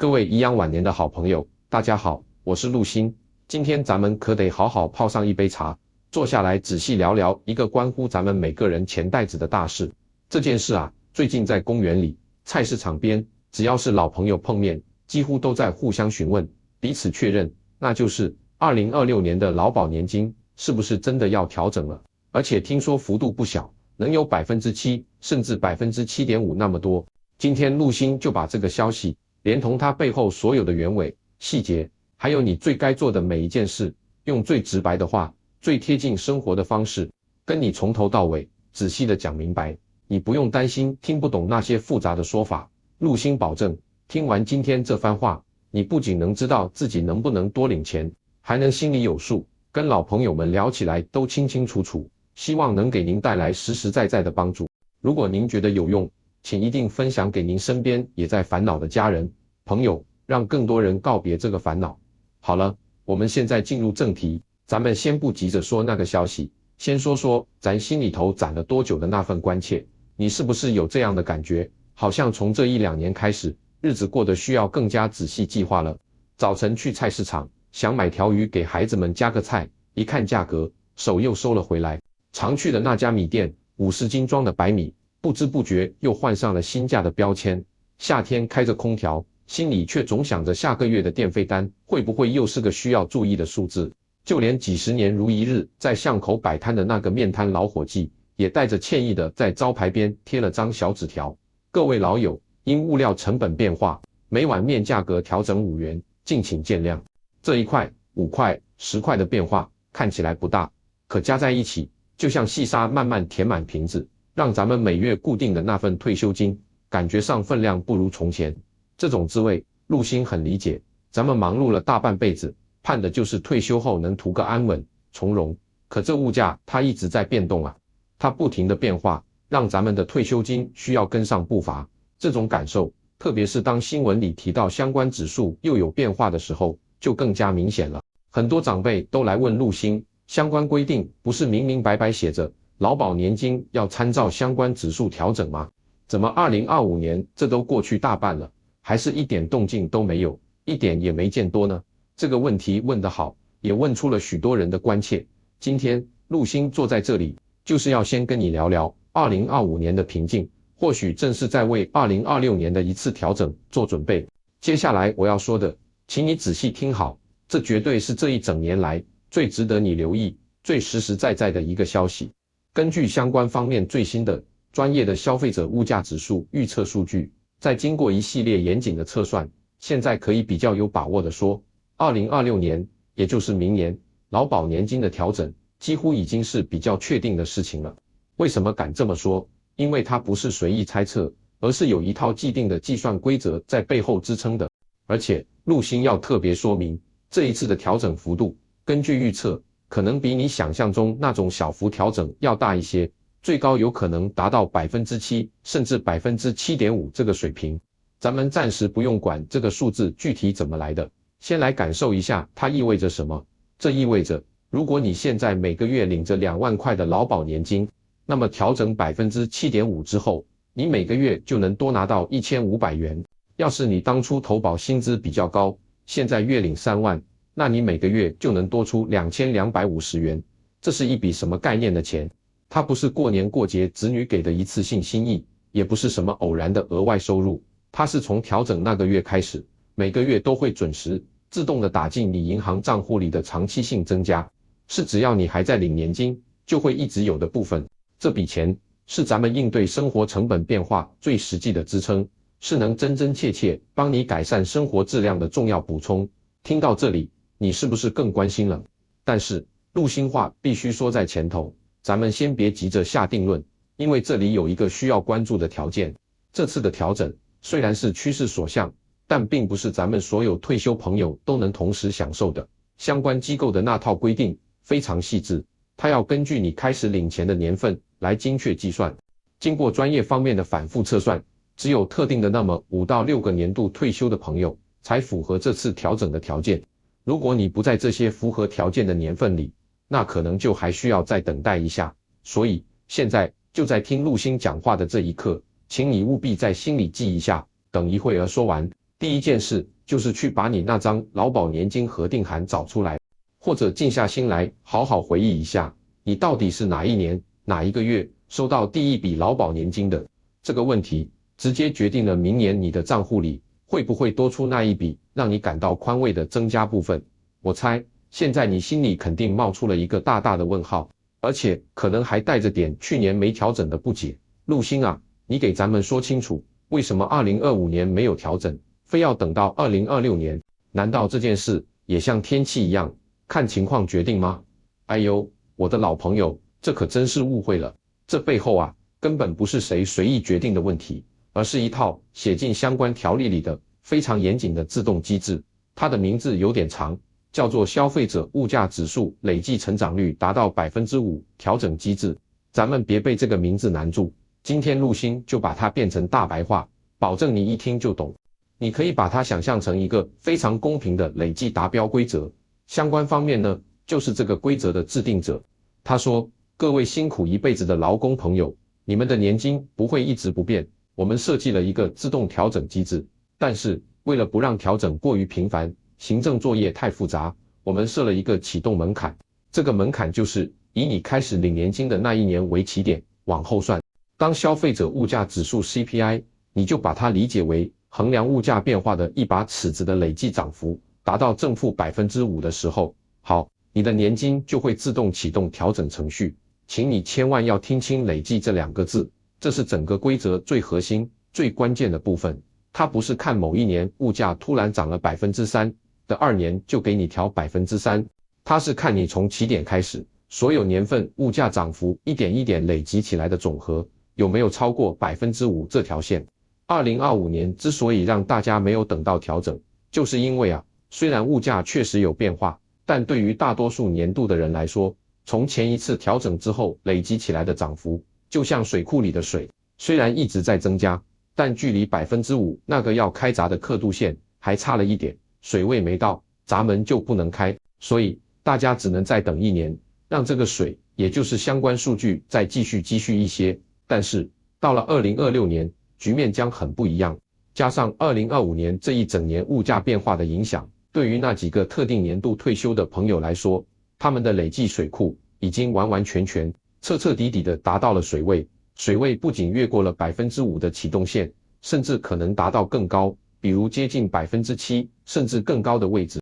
各位颐养晚年的好朋友，大家好，我是陆星。今天咱们可得好好泡上一杯茶，坐下来仔细聊聊一个关乎咱们每个人钱袋子的大事。这件事啊，最近在公园里、菜市场边，只要是老朋友碰面，几乎都在互相询问，彼此确认，那就是2026年的劳保年金是不是真的要调整了？而且听说幅度不小，能有7%甚至7.5%那么多。今天陆星就把这个消息，连同它背后所有的原委、细节，还有你最该做的每一件事，用最直白的话、最贴近生活的方式，跟你从头到尾仔细的讲明白。你不用担心听不懂那些复杂的说法，陆星保证，听完今天这番话，你不仅能知道自己能不能多领钱，还能心里有数，跟老朋友们聊起来都清清楚楚，希望能给您带来实实在在的帮助。如果您觉得有用，请一定分享给您身边也在烦恼的家人、朋友，让更多人告别这个烦恼。好了，我们现在进入正题，咱们先不急着说那个消息，先说说咱心里头攒了多久的那份关切。你是不是有这样的感觉，好像从这1-2年开始，日子过得需要更加仔细计划了？早晨去菜市场，想买条鱼给孩子们加个菜，一看价格，手又收了回来。常去的那家米店，50斤装的白米，不知不觉又换上了新价的标签。夏天开着空调，心里却总想着下个月的电费单会不会又是个需要注意的数字。就连几十年如一日在巷口摆摊的那个面摊老伙计，也带着歉意的在招牌边贴了张小纸条：各位老友，因物料成本变化，每碗面价格调整5元，敬请见谅。这1块、5块、10块的变化看起来不大，可加在一起，就像细沙慢慢填满瓶子，让咱们每月固定的那份退休金，感觉上分量不如从前。这种滋味，陆星很理解。咱们忙碌了大半辈子，盼的就是退休后能图个安稳、从容。可这物价它一直在变动啊，它不停的变化，让咱们的退休金需要跟上步伐。这种感受，特别是当新闻里提到相关指数又有变化的时候，就更加明显了。很多长辈都来问陆星，相关规定不是明明白白写着劳保年金要参照相关指数调整吗？怎么2025年这都过去大半了，还是一点动静都没有，一点也没见多呢？这个问题问得好，也问出了许多人的关切。今天陆星坐在这里，就是要先跟你聊聊2025年的平静，或许正是在为2026年的一次调整做准备。接下来我要说的，请你仔细听好，这绝对是这一整年来最值得你留意、最实实在在的一个消息。根据相关方面最新的专业的消费者物价指数预测数据，在经过一系列严谨的测算，现在可以比较有把握的说，2026年，也就是明年，劳保年金的调整几乎已经是比较确定的事情了。为什么敢这么说？因为它不是随意猜测，而是有一套既定的计算规则在背后支撑的。而且陆星要特别说明，这一次的调整幅度，根据预测，可能比你想象中那种小幅调整要大一些，最高有可能达到7%甚至7.5%这个水平。咱们暂时不用管这个数字具体怎么来的，先来感受一下它意味着什么。这意味着，如果你现在每个月领着2万块的劳保年金，那么调整7.5%之后，你每个月就能多拿到1500元。要是你当初投保薪资比较高，现在月领3万，那你每个月就能多出2250元。这是一笔什么概念的钱？它不是过年过节子女给的一次性心意，也不是什么偶然的额外收入，它是从调整那个月开始，每个月都会准时自动的打进你银行账户里的长期性增加，是只要你还在领年金，就会一直有的部分。这笔钱是咱们应对生活成本变化最实际的支撑，是能真真切切帮你改善生活质量的重要补充。听到这里，你是不是更关心了？但是陆星话必须说在前头，咱们先别急着下定论，因为这里有一个需要关注的条件。这次的调整虽然是趋势所向，但并不是咱们所有退休朋友都能同时享受的。相关机构的那套规定非常细致，它要根据你开始领钱的年份来精确计算，经过专业方面的反复测算，只有特定的那么5到6个年度退休的朋友才符合这次调整的条件。如果你不在这些符合条件的年份里，那可能就还需要再等待一下。所以现在就在听陆星讲话的这一刻，请你务必在心里记一下，等一会儿说完第一件事就是去把你那张劳保年金核定函找出来，或者静下心来好好回忆一下，你到底是哪一年哪一个月收到第一笔劳保年金的。这个问题直接决定了明年你的账户里会不会多出那一笔让你感到宽慰的增加部分。我猜现在你心里肯定冒出了一个大大的问号，而且可能还带着点去年没调整的不解。陆星啊，你给咱们说清楚，为什么2025年没有调整，非要等到2026年？难道这件事也像天气一样，看情况决定吗？哎呦，我的老朋友，这可真是误会了。这背后啊，根本不是谁随意决定的问题，而是一套写进相关条例里的非常严谨的自动机制。它的名字有点长，叫做消费者物价指数累计成长率达到 5% 调整机制。咱们别被这个名字难住，今天陆星就把它变成大白话，保证你一听就懂。你可以把它想象成一个非常公平的累计达标规则，相关方面呢，就是这个规则的制定者。他说，各位辛苦一辈子的劳工朋友，你们的年金不会一直不变，我们设计了一个自动调整机制，但是为了不让调整过于频繁，行政作业太复杂，我们设了一个启动门槛。这个门槛就是以你开始领年金的那一年为起点，往后算。当消费者物价指数 CPI， 你就把它理解为衡量物价变化的一把尺子的累计涨幅达到正负 5% 的时候，好，你的年金就会自动启动调整程序。请你千万要听清累计这两个字，这是整个规则最核心、最关键的部分。它不是看某一年物价突然涨了 3% 的2年就给你调 3%， 它是看你从起点开始，所有年份物价涨幅一点一点累积起来的总和，有没有超过 5% 这条线。2025年之所以让大家没有等到调整，就是因为虽然物价确实有变化，但对于大多数年度的人来说，从前一次调整之后累积起来的涨幅，就像水库里的水，虽然一直在增加，但距离 5% 那个要开闸的刻度线还差了一点，水位没到，闸门就不能开，所以大家只能再等1年，让这个水，也就是相关数据再继续积蓄一些。但是到了2026年，局面将很不一样，加上2025年这一整年物价变化的影响，对于那几个特定年度退休的朋友来说，他们的累计水库已经完完全全、彻彻底底的达到了水位，水位不仅越过了 5% 的启动线，甚至可能达到更高，比如接近 7%， 甚至更高的位置。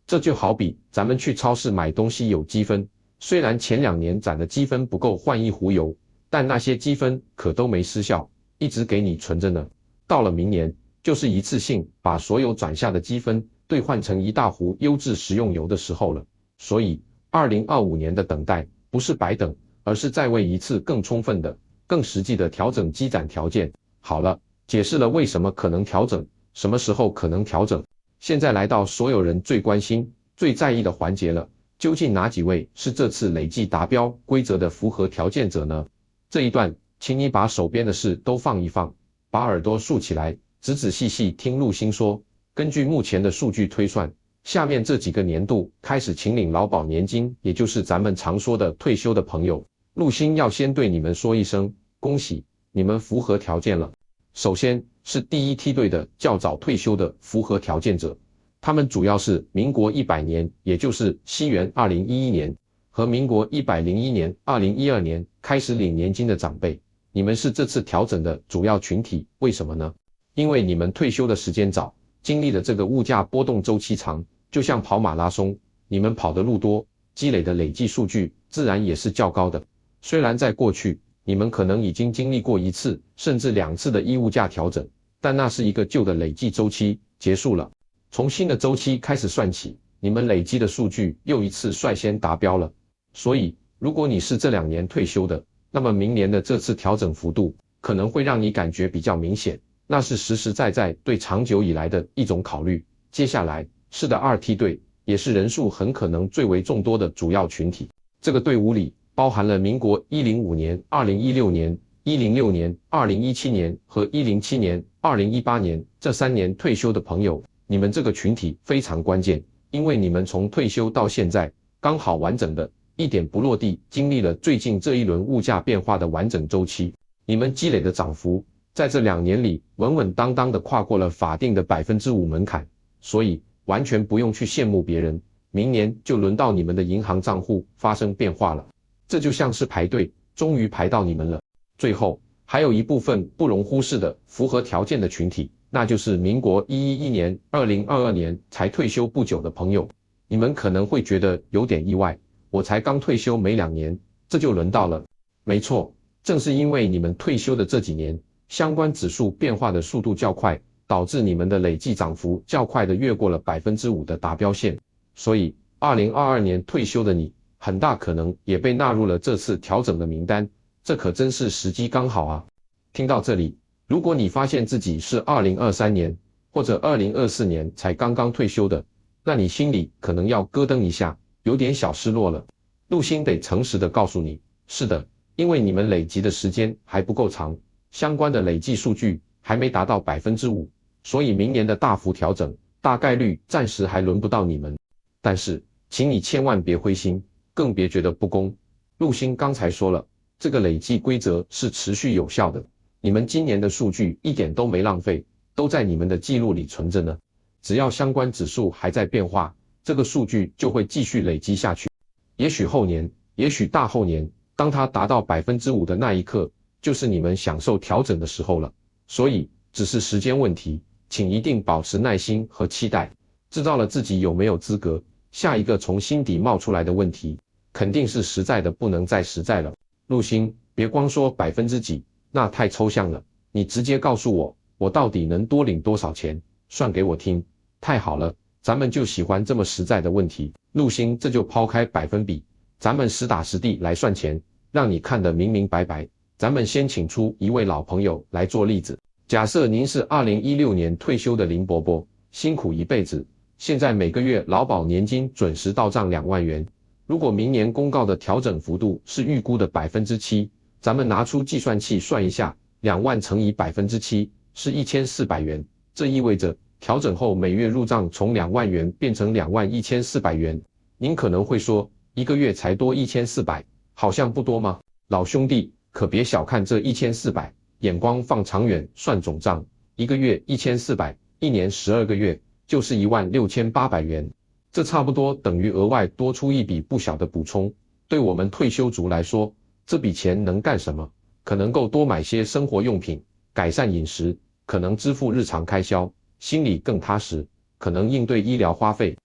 这就好比咱们去超市买东西有积分，虽然前2年攒的积分不够换一壶油，但那些积分可都没失效，一直给你存着呢。到了明年，就是一次性把所有攒下的积分兑换成一大壶优质食用油的时候了。所以2025年的等待不是白等，而是在为一次更充分的、更实际的调整积攒条件。好了，解释了为什么可能调整，什么时候可能调整。现在来到所有人最关心、最在意的环节了，究竟哪几位是这次累计达标规则的符合条件者呢？这一段，请你把手边的事都放一放，把耳朵竖起来，仔仔细细听陆星说。根据目前的数据推算，下面这几个年度开始请领劳保年金，也就是咱们常说的退休的朋友，陆星要先对你们说一声恭喜，你们符合条件了。首先是第一梯队的较早退休的符合条件者，他们主要是民国100年，也就是西元2011年和民国101年、2012年开始领年金的长辈。你们是这次调整的主要群体，为什么呢？因为你们退休的时间早，经历的这个物价波动周期长，就像跑马拉松，你们跑的路多，积累的累计数据自然也是较高的。虽然在过去，你们可能已经经历过1次甚至2次的衣物价调整，但那是一个旧的累计周期结束了，从新的周期开始算起，你们累积的数据又一次率先达标了。所以，如果你是这2年退休的，那么明年的这次调整幅度可能会让你感觉比较明显，那是实实在在对长久以来的一种考虑。接下来是的2梯队，也是人数很可能最为众多的主要群体。这个队伍里包含了民国105年、2016年、106年、2017年和107年、2018年这3年退休的朋友。你们这个群体非常关键，因为你们从退休到现在刚好完整的一点不落地经历了最近这一轮物价变化的完整周期，你们积累的涨幅在这2年里稳稳当当的跨过了法定的 5% 门槛，所以完全不用去羡慕别人，明年就轮到你们的银行账户发生变化了。这就像是排队，终于排到你们了。最后，还有一部分不容忽视的符合条件的群体，那就是民国111年、2022年才退休不久的朋友。你们可能会觉得有点意外，我才刚退休没2年，这就轮到了。没错，正是因为你们退休的这几年，相关指数变化的速度较快，导致你们的累计涨幅较快的越过了 5% 的达标线，所以2022年退休的你，很大可能也被纳入了这次调整的名单，这可真是时机刚好啊。听到这里，如果你发现自己是2023年或者2024年才刚刚退休的，那你心里可能要咯噔一下，有点小失落了。陆星得诚实的告诉你，是的，因为你们累积的时间还不够长，相关的累计数据还没达到 5%， 所以明年的大幅调整，大概率暂时还轮不到你们。但是，请你千万别灰心，更别觉得不公。陆星刚才说了，这个累计规则是持续有效的，你们今年的数据一点都没浪费，都在你们的记录里存着呢。只要相关指数还在变化，这个数据就会继续累积下去。也许后年，也许大后年，当它达到 5% 的那一刻，就是你们享受调整的时候了。所以，只是时间问题，请一定保持耐心和期待。知道了自己有没有资格，下一个从心底冒出来的问题，肯定是实在的不能再实在了。陆星，别光说几%，那太抽象了，你直接告诉我，我到底能多领多少钱，算给我听。太好了，咱们就喜欢这么实在的问题。陆星，这就抛开百分比，咱们实打实地来算钱，让你看得明明白白。咱们先请出一位老朋友来做例子。假设您是2016年退休的林伯伯，辛苦一辈子，现在每个月劳保年金准时到账2万元。如果明年公告的调整幅度是预估的 7%， 咱们拿出计算器算一下，2万乘以 7%是1400元，这意味着调整后每月入账从2万元变成21400元。您可能会说，一个月才多1400，好像不多吗？老兄弟，可别小看这1400，眼光放长远算总账，一个月1400，一年12个月，就是16800元。这差不多等于额外多出一笔不小的补充。对我们退休族来说，这笔钱能干什么？可能够多买些生活用品，改善饮食，可能支付日常开销，心里更踏实，可能应对医疗花费，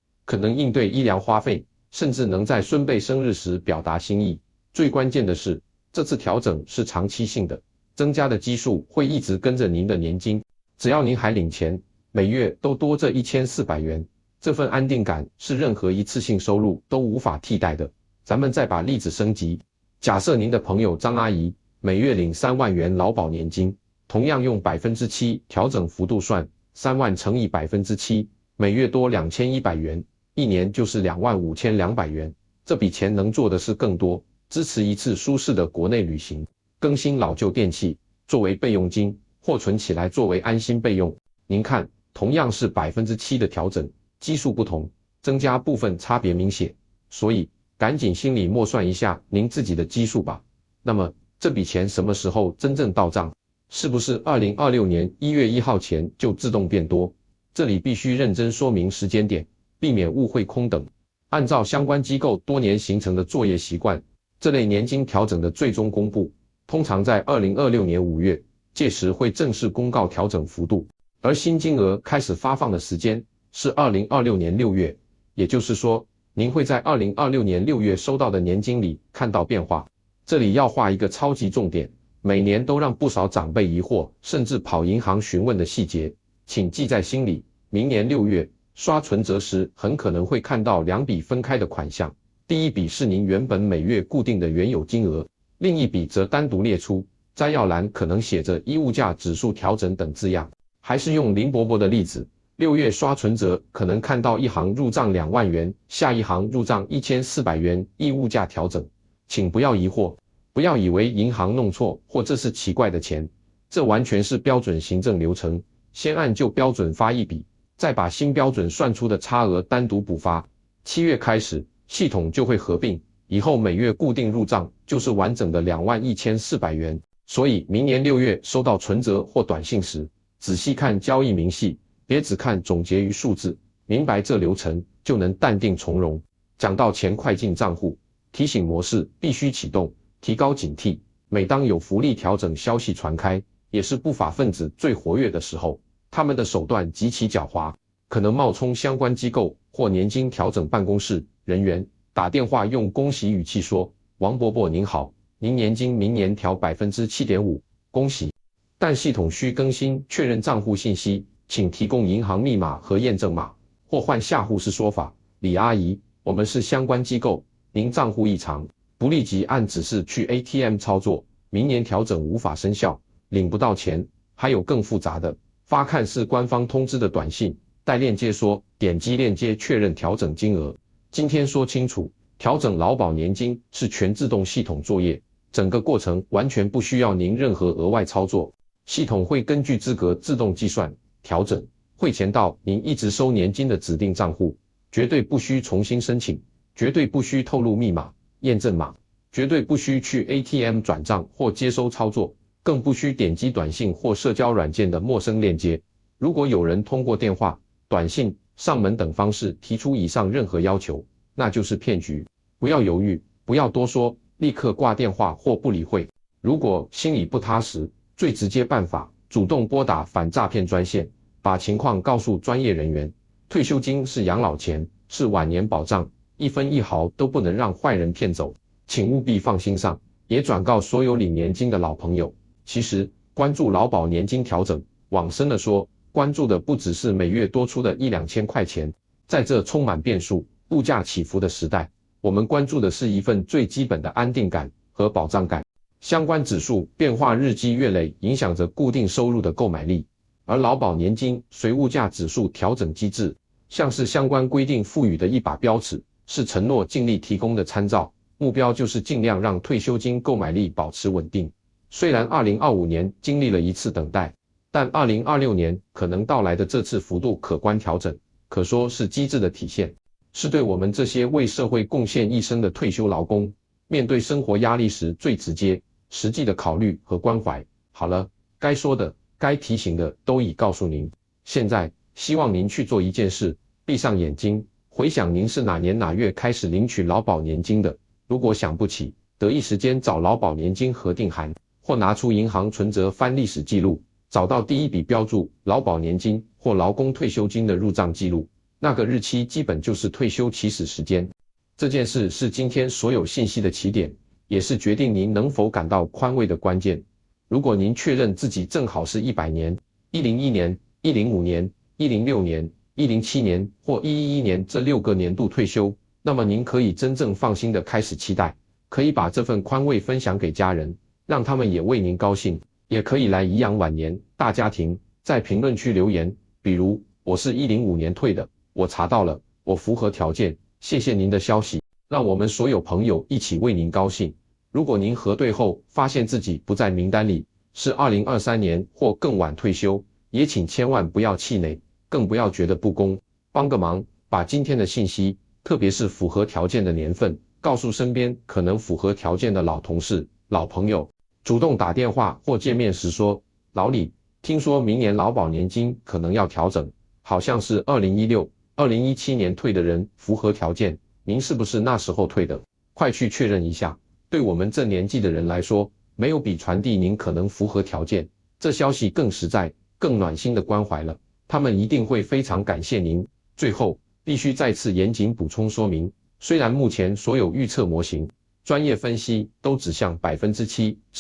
甚至能在孙辈生日时表达心意。最关键的是，这次调整是长期性的，增加的基数会一直跟着您的年金，只要您还领钱，每月都多这1400元，这份安定感是任何一次性收入都无法替代的。咱们再把例子升级，假设您的朋友张阿姨每月领3万元劳保年金，同样用 7% 调整幅度算，3万乘以 7%， 每月多2100元，一年就是25200元。这笔钱能做的事更多，支持一次舒适的国内旅行，更新老旧电器作为备用金，或存起来作为安心备用。您看，同样是 7% 的调整，基数不同，增加部分差别明显，所以赶紧心里默算一下您自己的基数吧。那么这笔钱什么时候真正到账？是不是2026年1月1号前就自动变多？这里必须认真说明时间点，避免误会空等。按照相关机构多年形成的作业习惯，这类年金调整的最终公布，通常在2026年5月，届时会正式公告调整幅度，而新金额开始发放的时间是2026年6月，也就是说，您会在2026年6月收到的年金里看到变化。这里要画一个超级重点，每年都让不少长辈疑惑，甚至跑银行询问的细节，请记在心里。明年6月刷存折时，很可能会看到2笔分开的款项，第一笔是您原本每月固定的原有金额，另一笔则单独列出，摘要栏可能写着依物价指数调整等字样。还是用林伯伯的例子，6月刷存折可能看到一行入账2万元，下一行入账1400元，依物价调整。请不要疑惑，不要以为银行弄错或这是奇怪的钱，这完全是标准行政流程，先按旧标准发一笔，再把新标准算出的差额单独补发。7月开始，系统就会合并，以后每月固定入账就是完整的21400元。所以明年6月收到存折或短信时，仔细看交易明细，别只看总结于数字，明白这流程就能淡定从容。讲到钱快进账户，提醒模式必须启动，提高警惕。每当有福利调整消息传开，也是不法分子最活跃的时候，他们的手段极其狡猾，可能冒充相关机构或年金调整办公室人员，打电话用恭喜语气说：王伯伯您好，您年金明年调 7.5%， 恭喜。但系统需更新确认账户信息，请提供银行密码和验证码，或换下户时说法：李阿姨，我们是相关机构，您账户异常，不立即按指示去 ATM 操作，明年调整无法生效，领不到钱。还有更复杂的，发看是官方通知的短信，带链接说点击链接确认调整金额。今天说清楚，调整劳保年金是全自动系统作业，整个过程完全不需要您任何额外操作，系统会根据资格自动计算调整，汇钱到您一直收年金的指定账户，绝对不需重新申请，绝对不需透露密码、验证码，绝对不需去 ATM 转账或接收操作，更不需点击短信或社交软件的陌生链接。如果有人通过电话、短信、上门等方式提出以上任何要求，那就是骗局。不要犹豫，不要多说，立刻挂电话或不理会。如果心里不踏实，最直接办法，主动拨打反诈骗专线，把情况告诉专业人员。退休金是养老钱，是晚年保障，一分一毫都不能让坏人骗走，请务必放心上，也转告所有领年金的老朋友。其实，关注劳保年金调整，往深了说，关注的不只是每月多出的1-2千块钱，在这充满变数、物价起伏的时代，我们关注的是一份最基本的安定感和保障感。相关指数变化日积月累，影响着固定收入的购买力，而劳保年金随物价指数调整机制，像是相关规定赋予的一把标尺，是承诺尽力提供的参照，目标就是尽量让退休金购买力保持稳定。虽然2025年经历了一次等待，但2026年可能到来的这次幅度可观调整，可说是机智的体现，是对我们这些为社会贡献一生的退休劳工，面对生活压力时最直接、实际的考虑和关怀。好了，该说的、该提醒的都已告诉您，现在希望您去做一件事，闭上眼睛，回想您是哪年哪月开始领取劳保年金的，如果想不起，得一时间找劳保年金核定函，或拿出银行存折翻历史记录，找到第一笔标注劳保年金或劳工退休金的入账记录，那个日期基本就是退休起始时间。这件事是今天所有信息的起点，也是决定您能否感到宽慰的关键。如果您确认自己正好是100年、101年、105年、106年、107年或111年这6个年度退休，那么您可以真正放心地开始期待，可以把这份宽慰分享给家人，让他们也为您高兴，也可以来颐养晚年大家庭，在评论区留言，比如我是105年退的，我查到了，我符合条件，谢谢您的消息，让我们所有朋友一起为您高兴。如果您核对后发现自己不在名单里，是2023年或更晚退休，也请千万不要气馁，更不要觉得不公，帮个忙，把今天的信息，特别是符合条件的年份，告诉身边可能符合条件的老同事、老朋友，主动打电话或见面时说，老李，听说明年劳保年金可能要调整，好像是2016、2017年退的人符合条件，您是不是那时候退的？快去确认一下。对我们这年纪的人来说，没有比传递您可能符合条件这消息更实在、更暖心的关怀了，他们一定会非常感谢您。最后，必须再次严谨补充说明，虽然目前所有预测模型、专业分析都指向 7% 至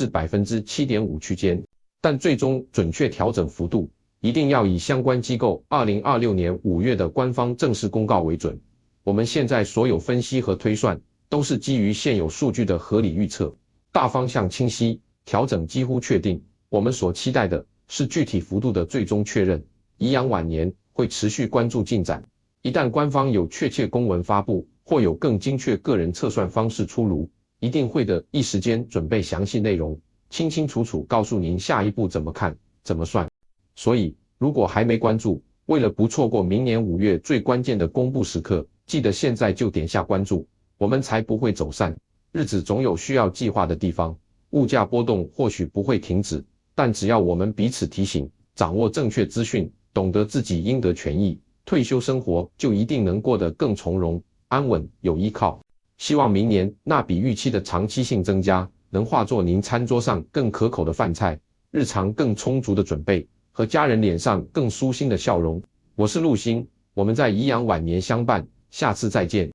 7.5% 区间，但最终准确调整幅度一定要以相关机构2026年5月的官方正式公告为准。我们现在所有分析和推算都是基于现有数据的合理预测，大方向清晰，调整几乎确定，我们所期待的是具体幅度的最终确认。颐养晚年会持续关注进展，一旦官方有确切公文发布，或有更精确个人测算方式出炉，一定会的一时间准备详细内容，清清楚楚告诉您下一步怎么看、怎么算。所以，如果还没关注，为了不错过明年5月最关键的公布时刻，记得现在就点下关注，我们才不会走散。日子总有需要计划的地方，物价波动或许不会停止，但只要我们彼此提醒，掌握正确资讯，懂得自己应得权益，退休生活就一定能过得更从容、安稳、有依靠。希望明年那比预期的长期性增加，能化作您餐桌上更可口的饭菜，日常更充足的准备，和家人脸上更舒心的笑容。我是陆星，我们在颐养晚年相伴，下次再见。